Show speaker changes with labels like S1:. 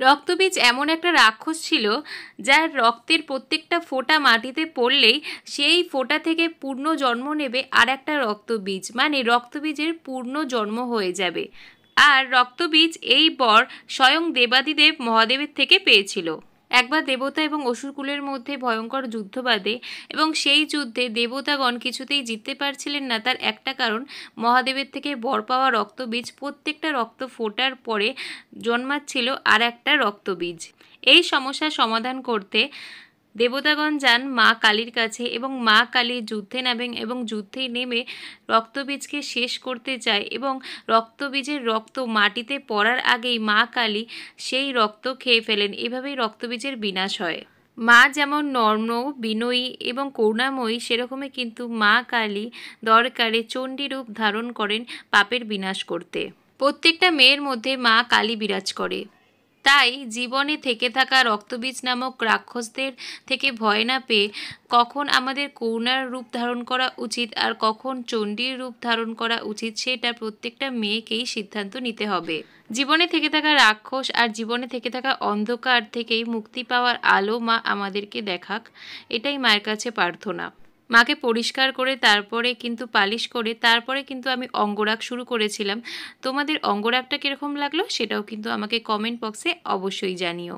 S1: রক্তবীজ এমন একটা রাক্ষস ছিল যার রক্তের প্রত্যেকটা ফোঁটা মাটিতে পড়লেই সেই ফোঁটা থেকে পূর্ণ জন্ম নেবে আর একটা রক্তবীজ, মানে রক্তবীজের পূর্ণ জন্ম হয়ে যাবে। আর রক্তবীজ এই বর স্বয়ং দেবাদিদেব মহাদেবের থেকে পেয়েছিল। একবার দেবতা এবং অসুরকুলের মধ্যে ভয়ঙ্কর যুদ্ধ বাধে এবং সেই যুদ্ধে দেবতাগণ কিছুতেই জিততে পারছিলেন না। তার একটা কারণ, মহাদেবের থেকে বর পাওয়া রক্তবীজ প্রত্যেকটা রক্ত ফোটার পরে জন্মাচ্ছিল আর একটা রক্তবীজ। এই সমস্যার সমাধান করতে দেবতাগণ যান মা কালীর কাছে এবং মা কালী যুদ্ধে নামেন এবং যুদ্ধে নেমে রক্তবীজকে শেষ করতে চায় এবং রক্তবীজের রক্ত মাটিতে পড়ার আগেই মা কালী সেই রক্ত খেয়ে ফেলেন। এভাবেই রক্তবীজের বিনাশ হয়। মা যেমন নম্র, বিনয়ী এবং করুণাময়ী, সেরকমই কিন্তু মা কালী দরকারে চণ্ডী রূপ ধারণ করেন পাপের বিনাশ করতে। প্রত্যেকটা মেয়ের মধ্যে মা কালী বিরাজ করে। তাই জীবনে থেকে থাকা রক্তবীজ নামক রাক্ষসদের থেকে ভয় না পেয়ে কখন আমাদের করুণার রূপ ধারণ করা উচিত আর কখন চণ্ডীর রূপ ধারণ করা উচিত, সেটা প্রত্যেকটা মেয়েকেই সিদ্ধান্ত নিতে হবে। জীবনে থেকে থাকা রাক্ষস আর জীবনে থেকে থাকা অন্ধকার থেকেই মুক্তি পাওয়ার আলো মা আমাদেরকে দেখাক, এটাই মায়ের কাছে প্রার্থনা। মাকে পরিষ্কার করে তারপরে কিন্তু পালিশ করে তারপরে কিন্তু আমি অঙ্গরাগ শুরু করেছিলাম। তোমাদের অঙ্গরাগটা কীরকম লাগলো সেটাও কিন্তু আমাকে কমেন্ট বক্সে অবশ্যই জানিও।